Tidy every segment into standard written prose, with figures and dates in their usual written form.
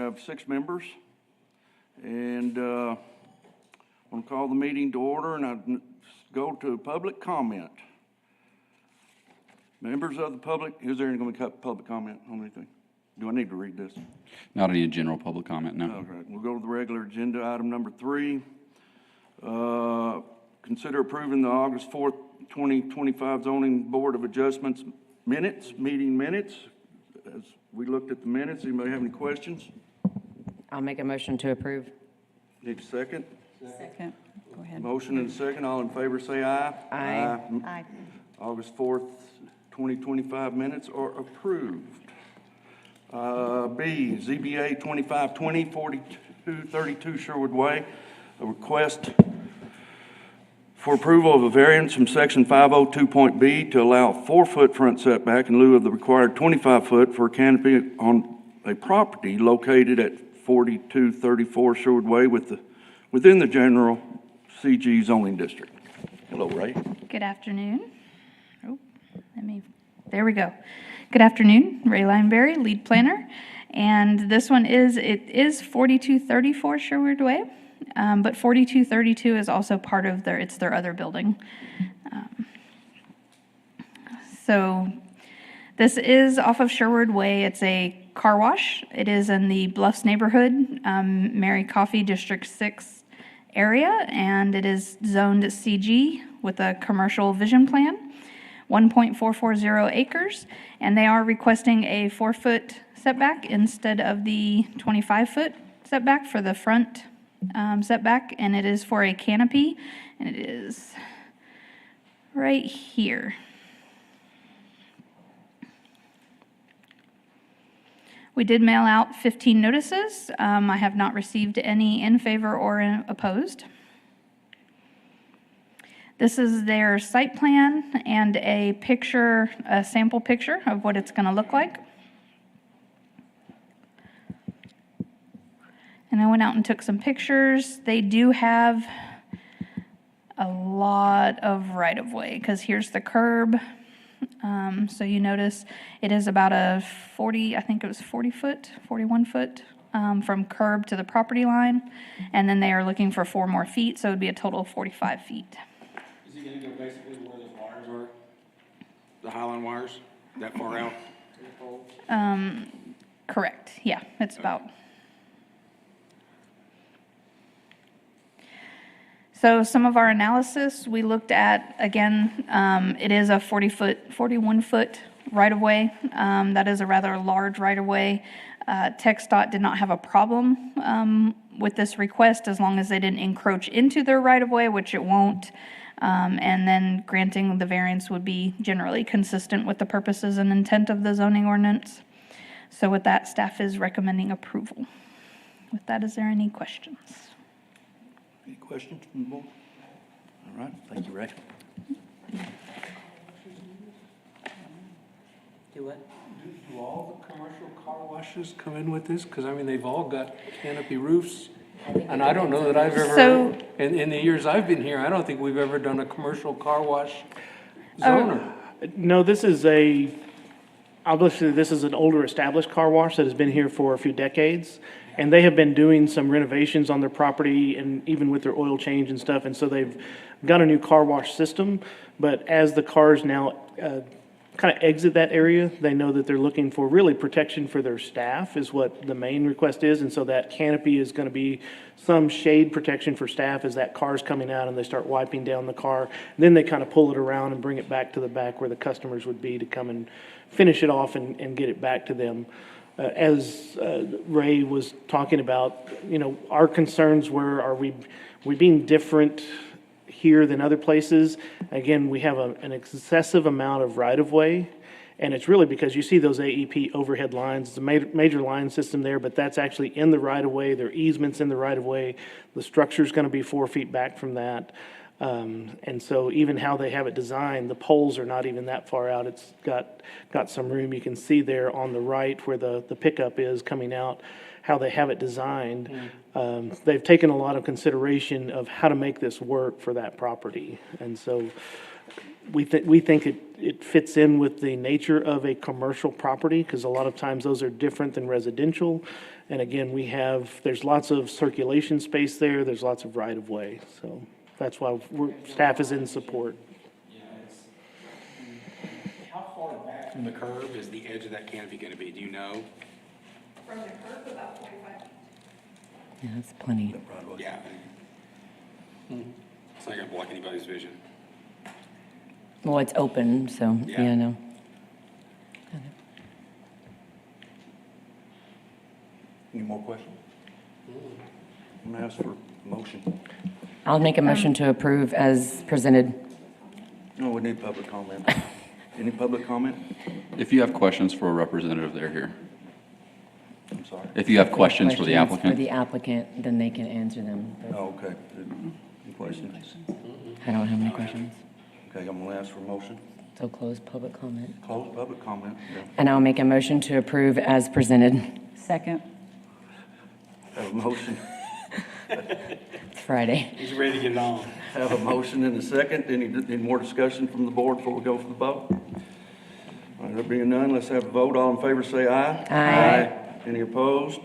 have 6 members, and I'm going to call the meeting to order, and I go to public comment. Members of the public, is there any going to be public comment on anything? Do I need to read this? Not any general public comment, no. All right, we'll go to the regular agenda, item number 3. Consider approving the August 4th, 2025 Zoning Board of Adjustments meeting minutes. As we looked at the minutes, anybody have any questions? I'll make a motion to approve. Need a second? Second. Go ahead. Motion and a second. All in favor say aye. Aye. Aye. August 4th, 2025 minutes are approved. B, ZBA 2520-4232 Sherwood Way, a request for approval of a variance from section 502.B to allow a 4-foot front setback in lieu of the required 25-foot for a canopy on a property located at 4234 Sherwood Way within the general CG zoning district. Hello, Ray. Good afternoon. There we go. Good afternoon, Ray Lineberry, lead planner. And this one it is 4234 Sherwood Way, but 4232 is also part of their other building. So this is off of Sherwood Way. It's a car wash. It is in the Bluffs neighborhood, Mary Coffee District 6 area, and it is zoned CG with a commercial vision plan. 1.440 acres, and they are requesting a 4-foot setback instead of the 25-foot setback for the front setback, and it is for a canopy, and it is right here. We did mail out 15 notices. I have not received any in favor or opposed. This is their site plan and a sample picture of what it's going to look like. And I went out and took some pictures. They do have a lot of right-of-way because here's the curb. So you notice it is about a 41 foot from curb to the property line. And then they are looking for 4 more feet, so it would be a total of 45 feet. Is he gonna go basically where those wires are? The Highline wires, that far out? Correct, yeah, it's about. So some of our analysis, we looked at, again, it is a 41 foot right-of-way. That is a rather large right-of-way. TxDOT did not have a problem with this request as long as they didn't encroach into their right-of-way, which it won't. And then granting the variance would be generally consistent with the purposes and intent of the zoning ordinance. So with that, staff is recommending approval. With that, is there any questions? Any questions from the board? All right, thank you, Ray. Do what? Do all the commercial car washes come in with this? Because, I mean, they've all got canopy roofs. And I don't know that I've ever, in the years I've been here, I don't think we've ever done a commercial car wash zoner. No, obviously this is an older established car wash that has been here for a few decades. And they have been doing some renovations on their property and even with their oil change and stuff. And so they've got a new car wash system. But as the cars now kind of exit that area, they know that they're looking for really protection for their staff is what the main request is. And so that canopy is going to be some shade protection for staff as that car's coming out and they start wiping down the car. And then they kind of pull it around and bring it back to the back where the customers would be to come and finish it off and get it back to them. As Ray was talking about, our concerns were, are we being different here than other places? Again, we have an excessive amount of right-of-way, and it's really because you see those AEP overhead lines. It's a major line system there, but that's actually in the right-of-way. There are easements in the right-of-way. The structure's going to be 4 feet back from that. And so even how they have it designed, the poles are not even that far out. It's got some room. You can see there on the right where the pickup is coming out, how they have it designed. They've taken a lot of consideration of how to make this work for that property. And so we think it fits in with the nature of a commercial property because a lot of times those are different than residential. And again, there's lots of circulation space there, there's lots of right-of-way, so that's why staff is in support. How far back from the curb is the edge of that canopy going to be? Do you know? From the curb, about 45 feet. Yeah, that's plenty. Yeah. It's not going to block anybody's vision. Well, it's open, so, Yeah. yeah, no. Any more questions? I'm gonna ask for a motion. I'll make a motion to approve as presented. No, we need public comment. Any public comment? If you have questions for a representative, they're here. I'm sorry. If you have questions for the For applicant. the applicant, then they can answer them. But Oh, okay. Any questions? I don't have any questions. Okay, I'm gonna ask for a motion. So close public comment. Close public comment. Yeah. And I'll make a motion to approve as presented. Second. Have a motion. It's Friday. He's ready to get it on. Have a motion and a second. Any more discussion from the board before we go for the vote? All right, there being none, let's have a vote. All in favor, say aye. Aye. Any opposed?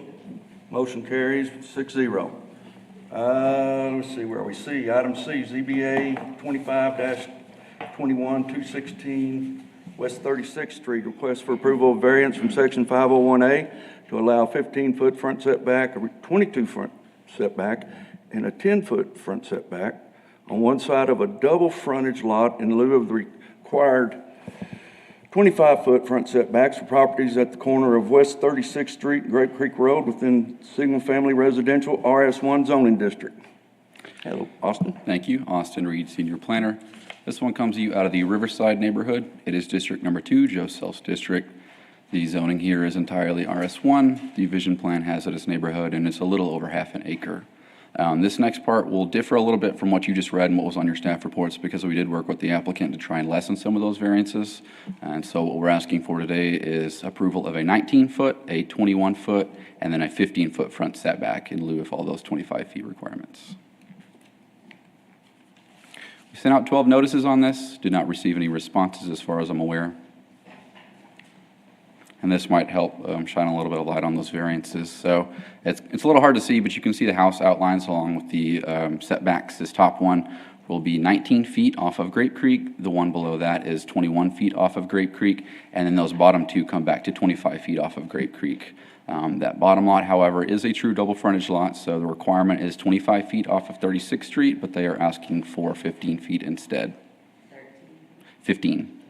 Motion carries 6-0. Let's see, where we see, item C, ZBA 25-21-216 West 36th Street. Request for approval of variance from section 501A to allow 15-foot front setback, a 22-foot setback, and a 10-foot front setback on one side of a double frontage lot in lieu of the required 25-foot front setbacks for properties at the corner of West 36th Street and Grape Creek Road within single-family residential RS1 zoning district. Hello, Austin. Thank you. Austin Reed, Senior Planner. This one comes to you out of the Riverside neighborhood. It is District Number 2, Joe Self's district. The zoning here is entirely RS1. The vision plan has it as neighborhood, and it's a little over half an acre. This next part will differ a little bit from what you just read and what was on your staff reports because we did work with the applicant to try and lessen some of those variances. And so what we're asking for today is approval of a 19-foot, a 21-foot, and then a 15-foot front setback in lieu of all those 25 feet requirements. We sent out 12 notices on this, did not receive any responses as far as I'm aware. And this might help shine a little bit of light on those variances. So it's a little hard to see, but you can see the house outlines along with the setbacks. This top one will be 19 feet off of Grape Creek. The one below that is 21 feet off of Grape Creek. And then those bottom two come back to 25 feet off of Grape Creek. That bottom lot, however, is a true double frontage lot, so the requirement is 25 feet off of 36th Street, but they are asking for 15 feet instead. 15.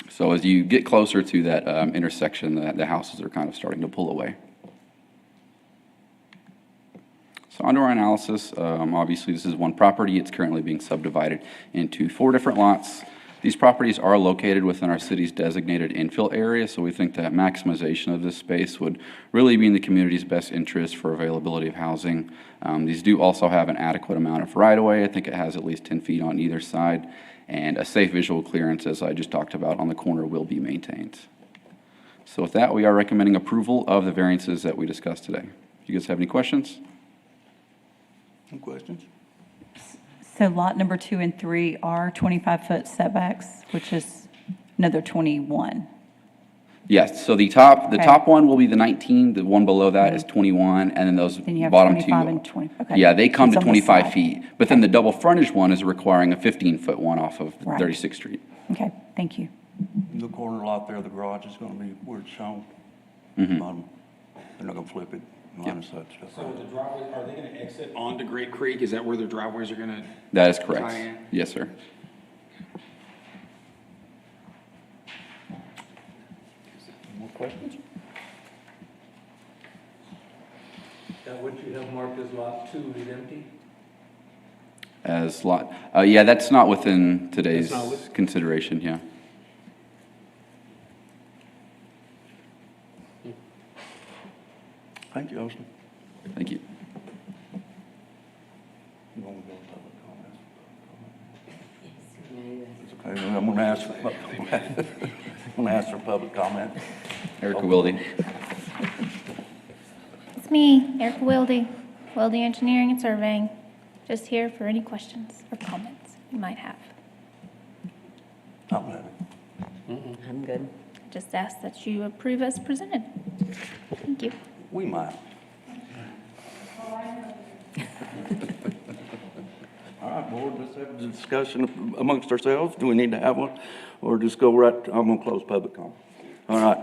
So as you get closer to that intersection, the houses are kind of starting to pull away. So under our analysis, obviously this is one property. It's currently being subdivided into 4 different lots. These properties are located within our city's designated infill area, so we think that maximization of this space would really be in the community's best interest for availability of housing. These do also have an adequate amount of right-of-way. I think it has at least 10 feet on either side, and a safe visual clearance, as I just talked about, on the corner will be maintained. So with that, we are recommending approval of the variances that we discussed today. Do you guys have any questions? Any questions? So lot number 2 and 3 are 25-foot setbacks, which is another 21. Yes, so the top Okay. one will be the 19, the one below that is 21, and then those Then you have bottom two. 25 and 20. Okay. Yeah, they come It's to on the 25 side. feet, but then the double frontage one is requiring a 15-foot one off of Right. 36th Street. Okay, thank you. The corner lot there, the garage is gonna be where it's shown. Mm-hmm. They're not gonna flip it, line of sight stuff. So the driveway, are they going to exit onto Great Creek? Is that where their driveways are going to? That is correct. Diane? Yes, sir. Any more questions? That what you have marked as lot 2 is empty? As lot, yeah, that's not within today's That's not with- consideration, yeah. Thank you, Austin. Thank you. You wanna go to public comment? It's okay, I'm gonna ask for, I'm gonna ask for public comment. Erica Wilde. It's me, Erica Wilde, Wilde Engineering and Surveying. Just here for any questions or comments you might have. I'm ready. I'm good. just ask that you approve as presented. Thank you. We might. All right, board, let's have a discussion amongst ourselves. Do we need to have one? Or just go right, I'm gonna close public comment. All right.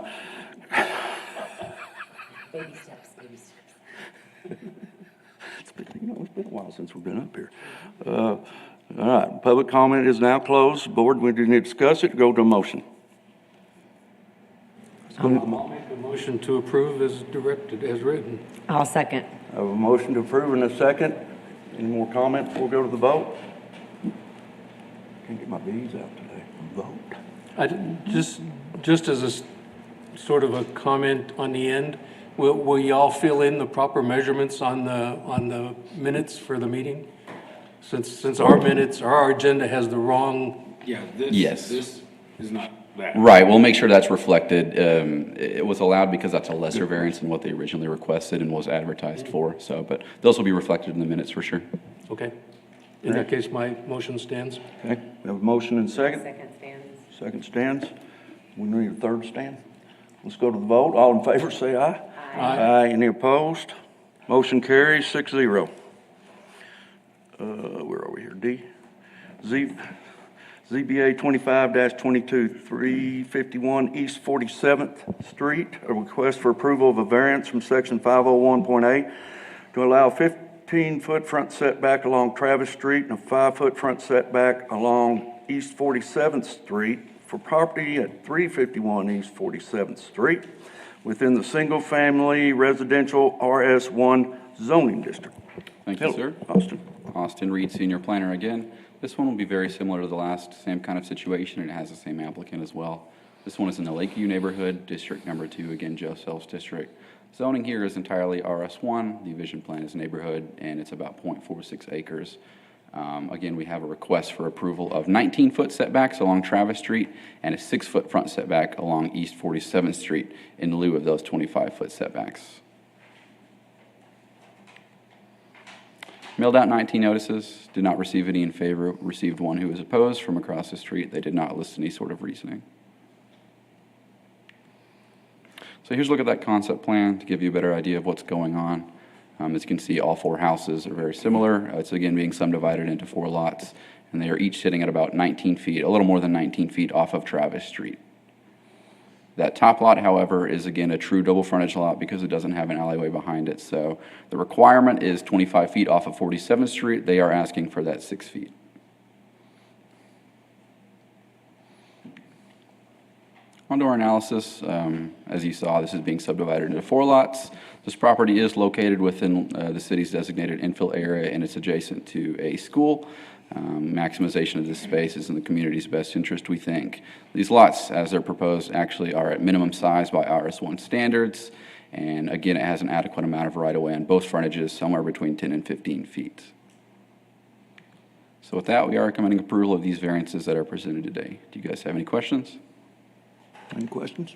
Baby steps, baby steps. It's been a while since we've been up here. All right, public comment is now closed. Board, we do need to discuss it, go to a motion. I'll make a motion to approve as directed, as written. I'll second. I have a motion to approve in a second. Any more comment before we go to the vote? Can't get my bees out today. Vote. Just as sort of a comment on the end, will y'all fill in the proper measurements on the minutes for the meeting? Since our agenda has the wrong, Yeah, Yes. this is not that. Right, we'll make sure that's reflected. It was allowed because that's a lesser variance than what they originally requested and was advertised for, so, but those will be reflected in the minutes for sure. okay. In that case, my motion stands. Okay, we have a motion and a second. Second stands. Second stands. We need a third stand. Let's go to the vote. All in favor, say aye. Aye. Any opposed? Motion carries 6-0. Where are we here? D. ZBA 25-22, 351 East 47th Street. A request for approval of a variance from section 501.8 to allow 15-foot front setback along Travis Street and a 5-foot front setback along East 47th Street for property at 351 East 47th Street within the single-family residential RS1 zoning district. Thank you, sir. Austin. Austin Reed, Senior Planner again. This one will be very similar to the last, same kind of situation. It has the same applicant as well. This one is in the Lakeview neighborhood, District Number 2, again, Joe Sells District. Zoning here is entirely RS1. The vision plan is neighborhood, and it's about 0.46 acres. Again, we have a request for approval of 19-foot setbacks along Travis Street and a 6-foot front setback along East 47th Street in lieu of those 25-foot setbacks. Mailed out 19 notices, did not receive any in favor, received one who was opposed from across the street. They did not list any sort of reasoning. So here's a look at that concept plan to give you a better idea of what's going on. As you can see, all 4 houses are very similar. It's again being subdivided into 4 lots, and they are each sitting at about 19 feet, a little more than 19 feet off of Travis Street. That top lot, however, is again a true double frontage lot because it doesn't have an alleyway behind it. So the requirement is 25 feet off of 47th Street. They are asking for that 6 feet. On to our analysis. As you saw, this is being subdivided into 4 lots. This property is located within the city's designated infill area, and it's adjacent to a school. Maximization of this space is in the community's best interest, we think. These lots, as they're proposed, actually are at minimum size by RS1 standards, and again, it has an adequate amount of right-of-way on both frontages, somewhere between 10 and 15 feet. So with that, we are recommending approval of these variances that are presented today. Do you guys have any questions? Any questions?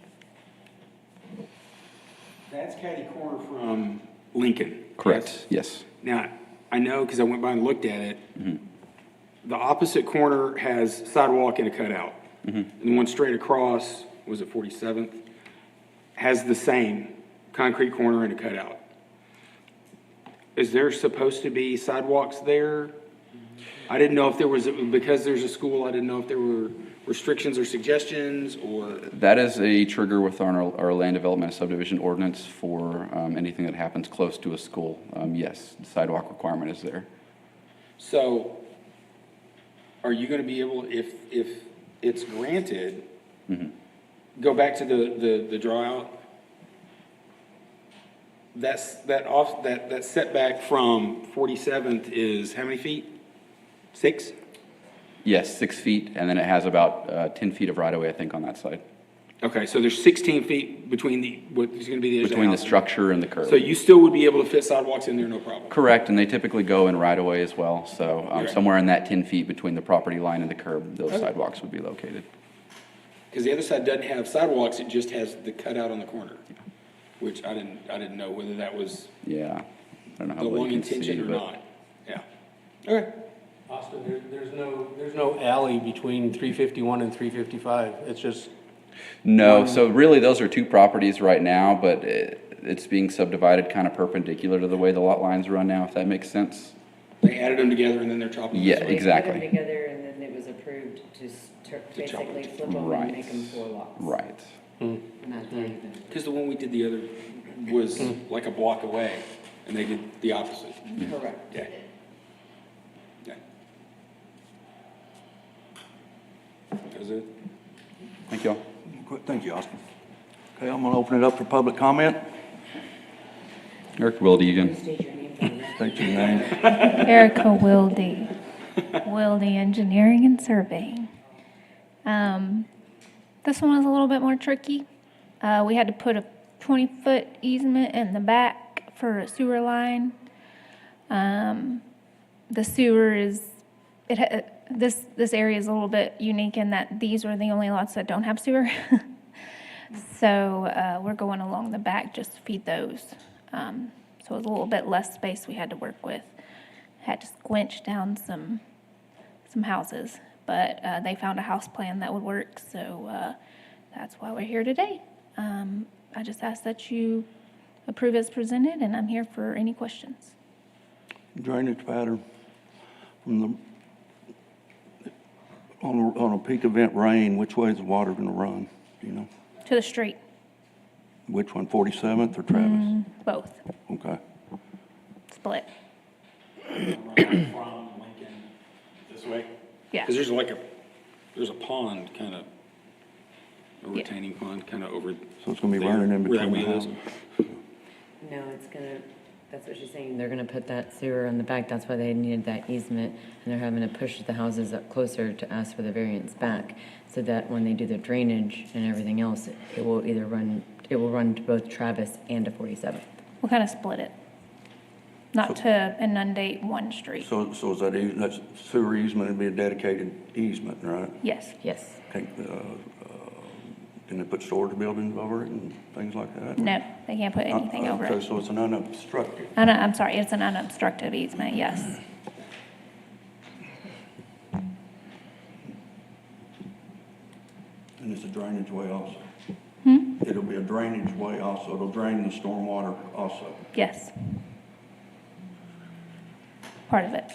That's catty corner from Lincoln. Correct, yes. Now, I know because I went by and looked at it. The opposite corner has sidewalk and a cutout. And the one straight across, was it 47th, has the same concrete corner and a cutout. Is there supposed to be sidewalks there? I didn't know if there was, because there's a school, I didn't know if there were restrictions or suggestions or. That is a trigger with our land development and subdivision ordinance for anything that happens close to a school. Yes, the sidewalk requirement is there. So are you going to be able, if it's granted, go back to the draw out? That setback from 47th is how many feet? 6? Yes, 6 feet, and then it has about 10 feet of right-of-way, I think, on that side. Okay, so there's 16 feet between what is going to be the edge of the Between the house. structure and the curb. So you still would be able to fit sidewalks in there, no problem? Correct, and they typically go in right-of-way as well, so Right. somewhere in that 10 feet between the property line and the curb, those sidewalks would be located. Because the other side doesn't have sidewalks, it just has the cutout on the corner, which I didn't know whether that was Yeah, I don't know how the well long you can see, intention or but not. Yeah. Okay. Austin, there's no alley between 351 and 355. It's just No, so really, those are two properties right now, but it's being subdivided kind of perpendicular to the way the lot lines run now, if that makes sense. They added them together and then they're chopping them Yeah, this way? exactly. Put them together, and then it was approved to basically flip them and make them 4 lots. Right. Not three, but- Because the one we did the other was like a block away, and they did the opposite. Correct. Yeah. Yeah. That was it. Thank you all. Thank you, Austin. Okay, I'm gonna open it up for public comment. Eric Wilde again. State your name for the record. State your name. Erica Wilde, Wilde Engineering and Surveying. This one was a little bit more tricky. We had to put a 20-foot easement in the back for a sewer line. The sewer is, this area is a little bit unique in that these are the only lots that don't have sewer. So we're going along the back just to feed those. So it was a little bit less space we had to work with. Had to squinch down some houses, but they found a house plan that would work, so that's why we're here today. I just ask that you approve as presented, and I'm here for any questions. Drainage pattern from on a peak event rain, which way is the water gonna run? Do you know? To the street, Which one, 47th or Travis? both, Okay. split. From Lincoln this way? Yeah. Because there's a pond, kind of, a retaining pond, kind of over. So it's gonna be there, running in where that between the wheel is. houses? No, that's what she's saying, they're gonna put that sewer in the back, that's why they needed that easement, and they're having to push the houses up closer to ask for the variance back, so that when they do the drainage and everything else, it will run to both Travis and to 47th. We'll kind of split it, not to inundate one street. So is that sewer easement would be a dedicated easement, right? Yes, Yes. Can they put storage buildings over it and things like that? no, they can't put anything over Okay, it. so it's an unobstructed. I'm sorry, it's an unobstructed easement, yes. And it's a drainage way also? It'll be a drainage way also, it'll drain the stormwater also. Yes. Part of it.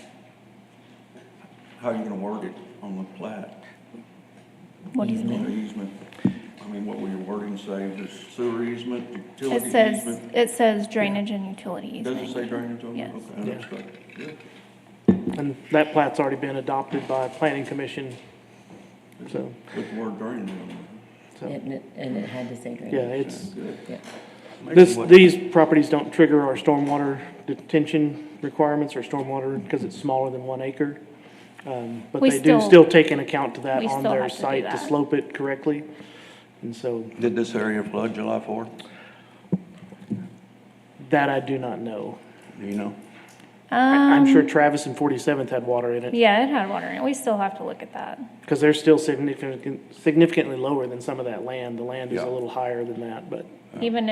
How are you gonna word it on the plat? What do you On mean? the easement? I mean, what will your wording say, just sewer easement, utility easement? It says drainage and utility Does easement. it say drainage on it? Yes. Okay, unobstructed. Good. And that plat's already been adopted by Planning Commission, so, Put the word drainage on it. And it had to say drainage. yeah, it's, Good. Yeah. these properties don't trigger our stormwater detention requirements or stormwater because it's smaller than 1 acre. But We they do still- still take into account to that we on still their have to do site to that. slope it correctly. And so Did this area flood July 4th? that I do not know. Do you know? I'm sure Travis and 47th had water in it Yeah, it had water in it. We still have to look at that. because they're still significantly lower than some of that land. The land is Yeah. a little higher than that, but Even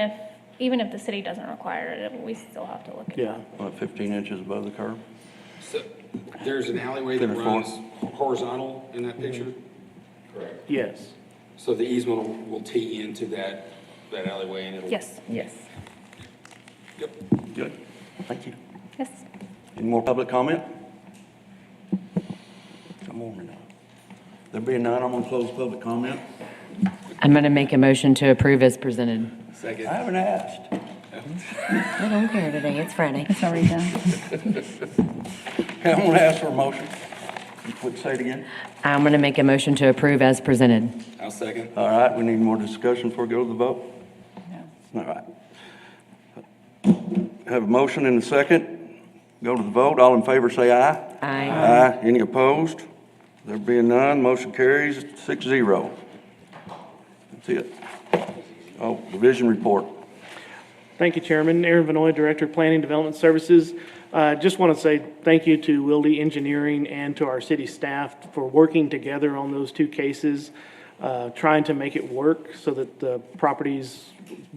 if the city doesn't require it, we still have to look at yeah. that. What, 15 inches above the curb? So there's an alleyway that Finish runs horizontal in that picture? Correct. Yes. So the easement will tee into that alleyway and it'll. Yes, Yes. Yep. Good. Thank you. yes. Any more public comment? Come on now. There being none, I'm gonna close public comment. I'm gonna make a motion to approve as presented. Second. I haven't asked. I don't care today, it's Friday. It's already done. Okay, I'm gonna ask for a motion. Would say it again? I'm gonna make a motion to approve as presented. I'll second. All right, we need more discussion before we go to the vote? No. All right. Have a motion and a second. Go to the vote. All in favor, say aye. Aye. Aye. Any opposed? There being none, motion carries 6-0. That's it. Oh, division report. Thank you, Chairman. Aaron Vanoy, Director of Planning Development Services. Just want to say thank you to Wilde Engineering and to our city staff for working together on those two cases, trying to make it work so that the properties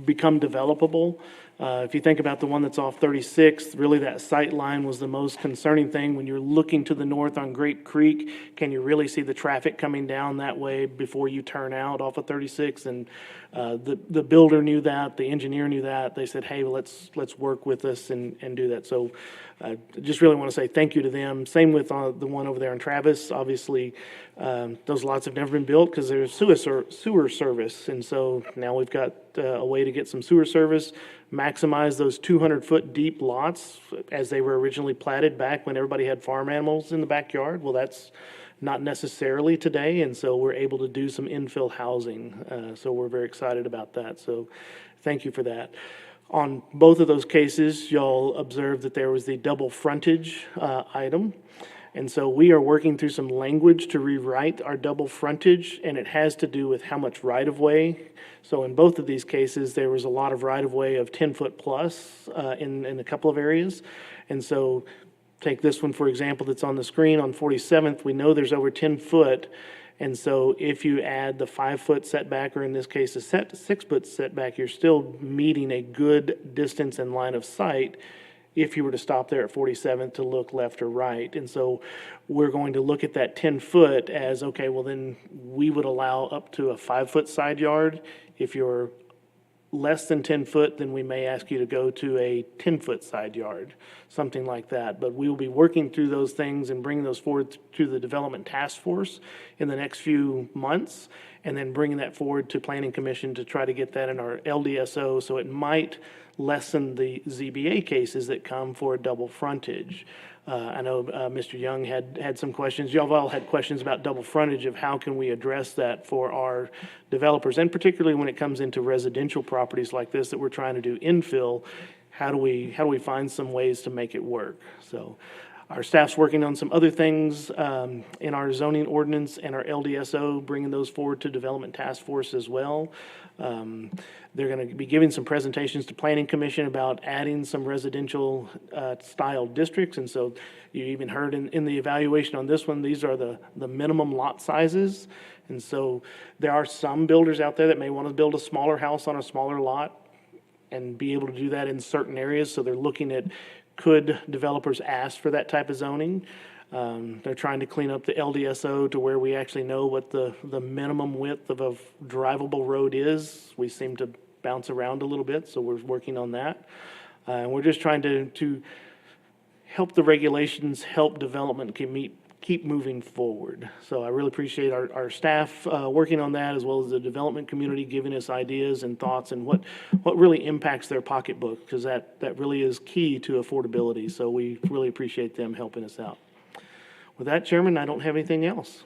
become developable. If you think about the one that's off 36th, really that sight line was the most concerning thing. When you're looking to the north on Grape Creek, can you really see the traffic coming down that way before you turn out off of 36? And the builder knew that, the engineer knew that. They said, hey, let's work with us and do that. So I just really want to say thank you to them. Same with the one over there in Travis. Obviously, those lots have never been built because there's sewer service. And so now we've got a way to get some sewer service, maximize those 200-foot deep lots as they were originally platted back when everybody had farm animals in the backyard. Well, that's not necessarily today, and so we're able to do some infill housing. So we're very excited about that. So thank you for that. On both of those cases, y'all observed that there was the double frontage item. And so we are working through some language to rewrite our double frontage, and it has to do with how much right-of-way. So in both of these cases, there was a lot of right-of-way of 10-foot plus in a couple of areas. And so take this one, for example, that's on the screen on 47th. We know there's over 10 foot. And so if you add the 5-foot setback, or in this case, a 6-foot setback, you're still meeting a good distance and line of sight if you were to stop there at 47th to look left or right. And so we're going to look at that 10 foot as, okay, well then we would allow up to a 5-foot side yard. If you're less than 10 foot, then we may ask you to go to a 10-foot side yard, something like that. But we will be working through those things and bringing those forward to the Development Task Force in the next few months, and then bringing that forward to Planning Commission to try to get that in our LDSO, so it might lessen the ZBA cases that come for a double frontage. I know Mr. Young had some questions. Y'all all had questions about double frontage, of how can we address that for our developers, and particularly when it comes into residential properties like this that we're trying to do infill. How do we find some ways to make it work? So our staff's working on some other things in our zoning ordinance and our LDSO, bringing those forward to Development Task Force as well. They're going to be giving some presentations to Planning Commission about adding some residential style districts. And so you even heard in the evaluation on this one, these are the minimum lot sizes. And so there are some builders out there that may want to build a smaller house on a smaller lot and be able to do that in certain areas. So they're looking at, could developers ask for that type of zoning? They're trying to clean up the LDSO to where we actually know what the minimum width of a drivable road is. We seem to bounce around a little bit, so we're working on that. And we're just trying to help the regulations, help development keep moving forward. So I really appreciate our staff working on that, as well as the development community giving us ideas and thoughts and what really impacts their pocketbook, because that really is key to affordability. So we really appreciate them helping us out. With that, Chairman, I don't have anything else.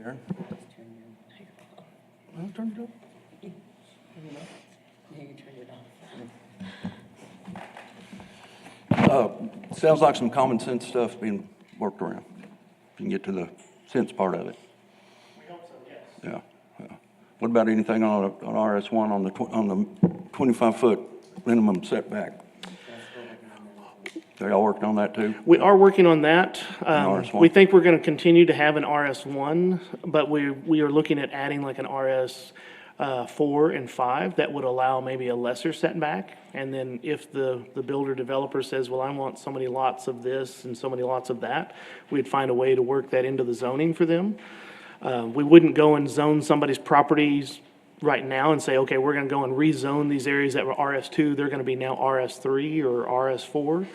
Aaron? Well, turn it up. Sounds like some common sense stuff being worked around. You can get to the sense part of it. We hope so, yes. Yeah. What about anything on RS1 on the 25-foot minimum setback? Are y'all working on that too? We are working on that. RS1? We think we're going to continue to have an RS1, but we are looking at adding like an RS 4 and 5 that would allow maybe a lesser setback. And then if the builder developer says, well, I want so many lots of this and so many lots of that, we'd find a way to work that into the zoning for them. We wouldn't go and zone somebody's properties right now and say, okay, we're going to go and rezone these areas that were RS2. They're going to be now RS3 or RS4.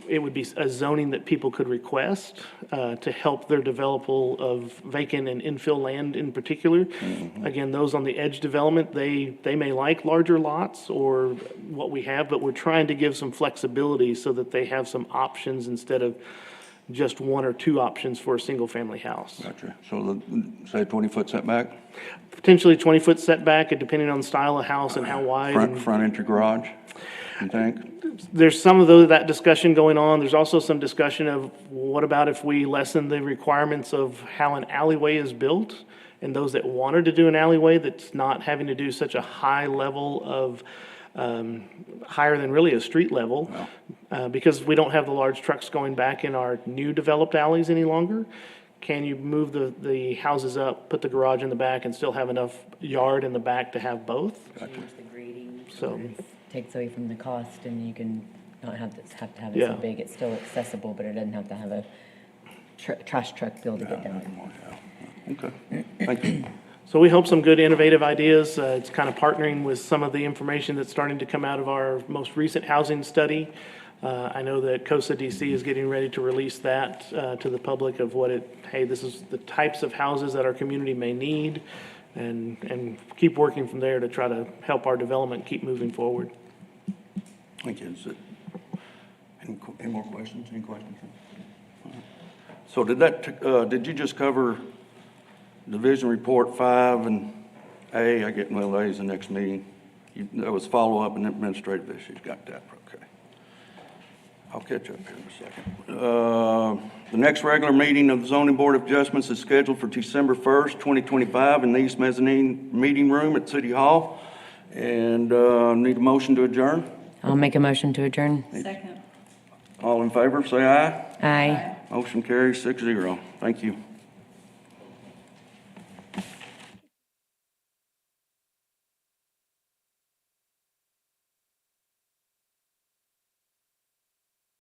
It would be a zoning that people could request to help their development of vacant and infill land in particular. Mm-hmm. Again, those on the edge development, they may like larger lots or what we have, but we're trying to give some flexibility so that they have some options instead of just one or two options for a single family house. Gotcha. So say 20-foot setback? Potentially 20-foot setback, depending on the style of house and how wide. Front entry garage, you think? There's some of that discussion going on. There's also some discussion of what about if we lessen the requirements of how an alleyway is built, and those that wanted to do an alleyway that's not having to do such a high level of higher than really a street level, because we don't have the large trucks going back in our new developed alleys any longer. can you move the houses up, put the garage in the back, and still have enough yard in the back to have both? Change the grading. So- it Takes away from the cost, and you can not have to have it Yeah. so big. It's still accessible, but it doesn't have to have a trash truck bill to get down. Okay, thank you. So we hope some good innovative ideas. It's kind of partnering with some of the information that's starting to come out of our most recent housing study. I know that COSA DC is getting ready to release that to the public of hey, this is the types of houses that our community may need, and keep working from there to try to help our development keep moving forward. Thank you. Any more questions? Any questions? So did you just cover Division Report 5 and A? I get, well, A is the next meeting. That was follow-up and administrative issues. Got that, okay. I'll catch up here in a second. The next regular meeting of the Zoning Board of Adjustments is scheduled for December 1st, 2025 in the East Mezzanine Meeting Room at City Hall. And need a motion to adjourn? I'll make a motion to adjourn. Second. All in favor, say aye. Aye. Motion carries 6-0. Thank you.